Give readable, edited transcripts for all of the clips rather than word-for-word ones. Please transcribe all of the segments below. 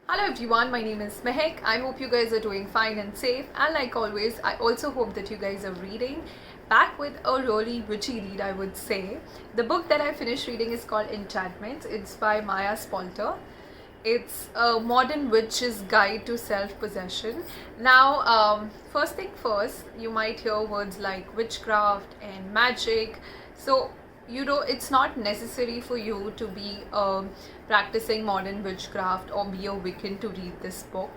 Hello everyone, my name is Mehek. I hope you guys are doing fine and safe, and like always, I also hope that you guys are reading. Back with a really witchy read, I would say. The book that I finished reading is called Enchantments. It's by Maya Spalter. It's a modern witch's guide to self-possession. Now, first thing first, you might hear words like witchcraft and magic. So it's not necessary for you to be practicing modern witchcraft or be a Wiccan to read this book.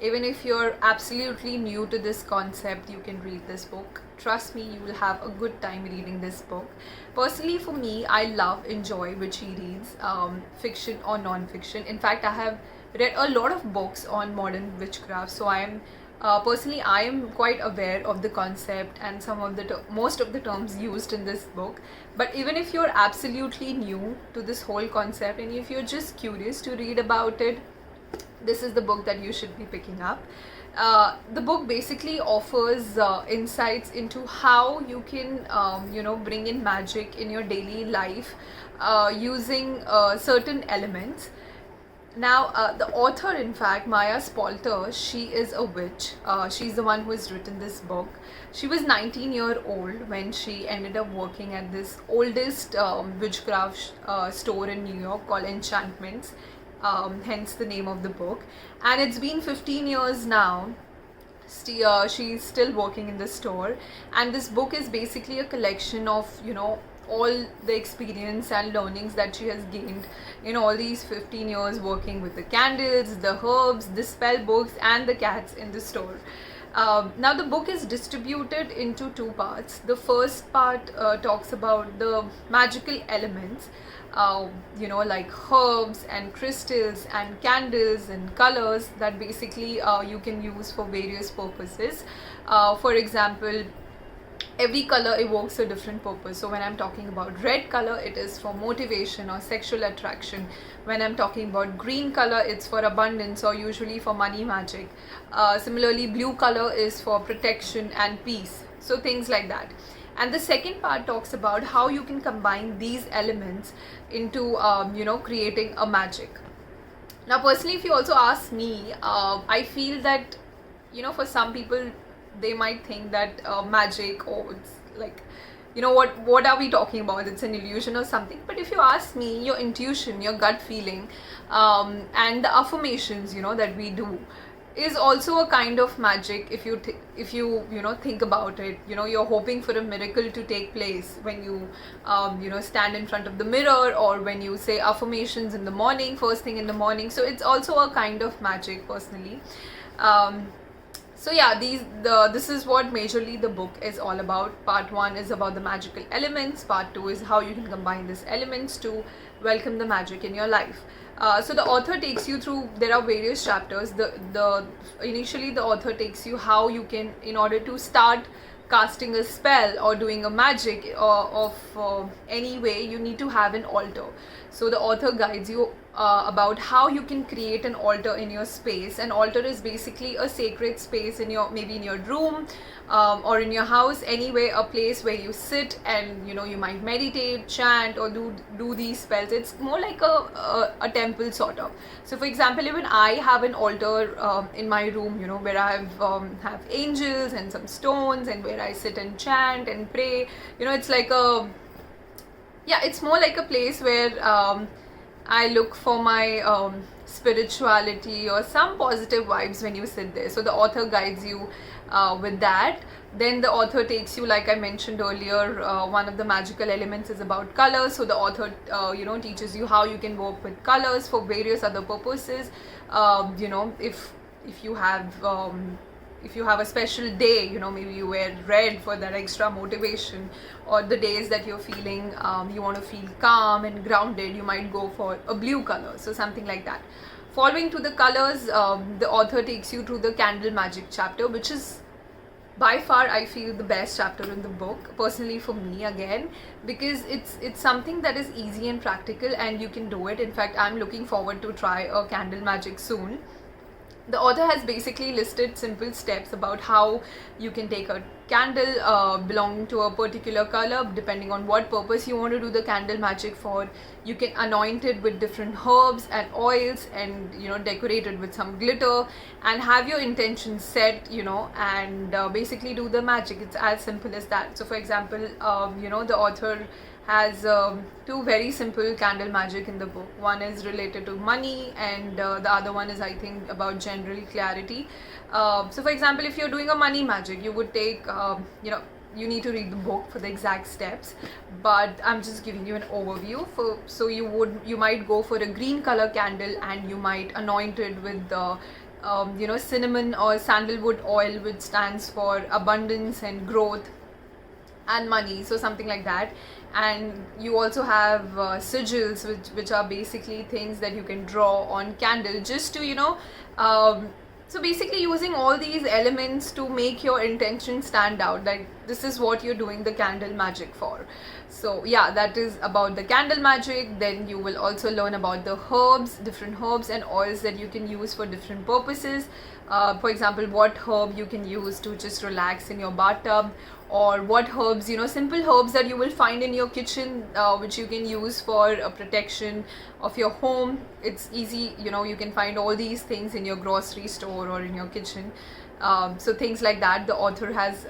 Even if you're absolutely new to this concept, you can read this book. Trust me, you will have a good time reading this book. Personally, for me, I enjoy witchy reads, fiction or non-fiction. In fact, I have read a lot of books on modern witchcraft, so I am quite aware of the concept and some of the most of the terms used in this book. But even if you're absolutely new to this whole concept and if you're just curious to read about it, this is the book that you should be picking up. The book basically offers insights into how you can, bring in magic in your daily life using certain elements. Now, the author, in fact, Maya Spalter, she is a witch. She's the one who has written this book. She was 19-year-old when she ended up working at this oldest witchcraft store in New York called Enchantments, hence the name of the book. And it's been 15 years now. She's still working in the store, and this book is basically a collection of, all the experience and learnings that she has gained in all these 15 years working with the candles, the herbs, the spell books, and the cats in the store. Now, the book is distributed into two parts. The first part talks about the magical elements, like herbs and crystals and candles and colors that basically you can use for various purposes. For example, every color evokes a different purpose. So when I'm talking about red color, it is for motivation or sexual attraction. When I'm talking about green color, it's for abundance or usually for money magic. Similarly, blue color is for protection and peace. So things like that. And the second part talks about how you can combine these elements into creating a magic. Now, personally, if you also ask me, I feel that for some people they might think that magic, or it's like, what are we talking about, it's an illusion or something. But if you ask me, your intuition, your gut feeling, and the affirmations that we do is also a kind of magic. If you think about it, you're hoping for a miracle to take place when you stand in front of the mirror, or when you say affirmations in the morning, first thing in the morning. So it's also a kind of magic, personally. So yeah, this is what majorly the book is all about. Part 1 is about the magical elements. Part 2 is how you can combine these elements to welcome the magic in your life. So the author takes you through, there are various chapters. Initially the author takes you how you can, in order to start casting a spell or doing a magic of any way, you need to have an altar. So the author guides you about how you can create an altar in your space. An altar is basically a sacred space in maybe in your room, or in your house, anyway, a place where you sit and you might meditate, chant, or do these spells. It's more like a temple sort of. So for example, even I have an altar in my room, where I have angels and some stones, and where I sit and chant and pray. It's like it's more like a place where I look for my spirituality or some positive vibes when you sit there. So the author guides you with that. Then the author takes you, like I mentioned earlier, one of the magical elements is about colors. So the author teaches you how you can work with colors for various other purposes. If you have a special day, maybe you wear red for that extra motivation, or the days that you're feeling, you want to feel calm and grounded, you might go for a blue color. So something like that. Following to the colors, the author takes you through the candle magic chapter, which is by far, I feel, the best chapter in the book, personally for me, again, because it's something that is easy and practical and you can do it. In fact, I'm looking forward to try a candle magic soon. The author has basically listed simple steps about how you can take a candle belonging to a particular color, depending on what purpose you want to do the candle magic for. You can anoint it with different herbs and oils, and decorate it with some glitter, and have your intention set, and basically do the magic. It's as simple as that. So for example, the author has two very simple candle magic in the book. One is related to money, and the other one is, I think, about general clarity. So for example, if you're doing a money magic, you would take you need to read the book for the exact steps, but I'm just giving you an overview. So you might go for a green color candle, and you might anoint it with the cinnamon or sandalwood oil, which stands for abundance and growth and money, so something like that. And you also have sigils, which are basically things that you can draw on candle, just to so basically using all these elements to make your intention stand out, like this is what you're doing the candle magic for. So yeah, that is about the candle magic. Then you will also learn about the herbs, different herbs and oils that you can use for different purposes. For example, what herb you can use to just relax in your bathtub, or what herbs, simple herbs that you will find in your kitchen, which you can use for protection of your home. It's easy, you can find all these things in your grocery store or in your kitchen. So things like that the author has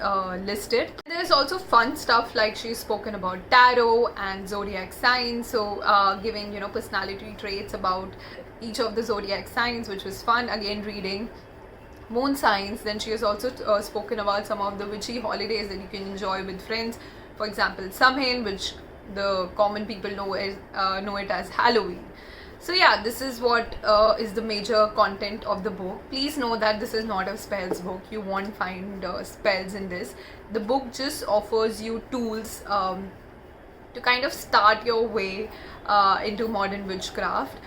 listed. There's also fun stuff, like she's spoken about tarot and zodiac signs, so giving personality traits about each of the zodiac signs, which was fun. Again, reading moon signs. Then she has also spoken about some of the witchy holidays that you can enjoy with friends. For example, Samhain, which the common people know it as Halloween. So yeah, this is what is the major content of the book. Please know that this is not a spells book. You won't find spells in this. The book just offers you tools to kind of start your way into modern witchcraft.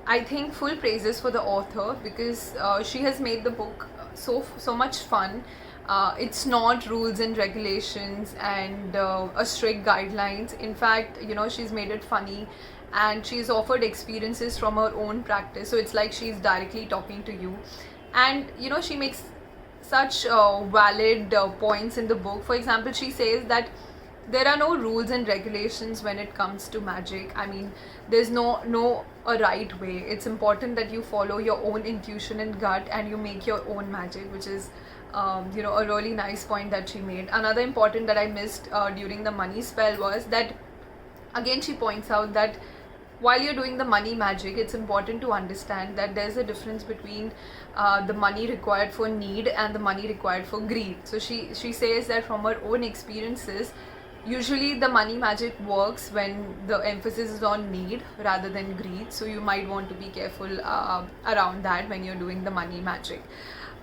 I think full praises for the author, because she has made the book so much fun. It's not rules and regulations and a strict guidelines. In fact, she's made it funny, and she's offered experiences from her own practice, so it's like she's directly talking to you. And she makes such valid points in the book. For example, she says that there are no rules and regulations when it comes to magic. I mean, there's no a right way. It's important that you follow your own intuition and gut, and you make your own magic, which is a really nice point that she made. Another important that I missed during the money spell was that, again, she points out that while you're doing the money magic, it's important to understand that there's a difference between the money required for need and the money required for greed. So she says that from her own experiences, usually the money magic works when the emphasis is on need rather than greed. So you might want to be careful around that when you're doing the money magic.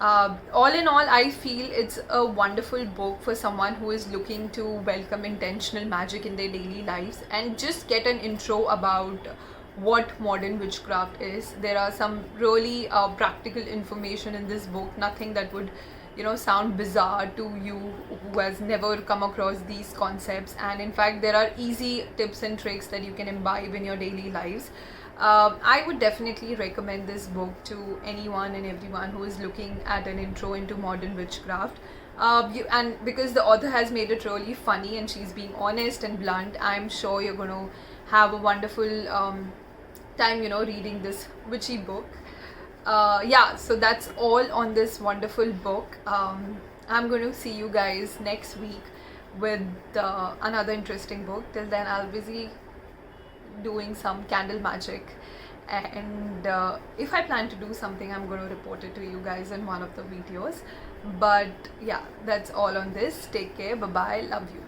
All in all, I feel it's a wonderful book for someone who is looking to welcome intentional magic in their daily lives and just get an intro about what modern witchcraft is. There are some really practical information in this book, nothing that would sound bizarre to you who has never come across these concepts. And in fact, there are easy tips and tricks that you can imbibe in your daily lives. I would definitely recommend this book to anyone and everyone who is looking at an intro into modern witchcraft. And because the author has made it really funny and she's being honest and blunt, I'm sure you're going to have a wonderful time, reading this witchy book. Yeah, so that's all on this wonderful book. I'm going to see you guys next week with another interesting book. Till then, I'll be busy doing some candle magic, and if I plan to do something, I'm going to report it to you guys in one of the videos. But yeah, that's all on this. Take care. Bye bye. Love you.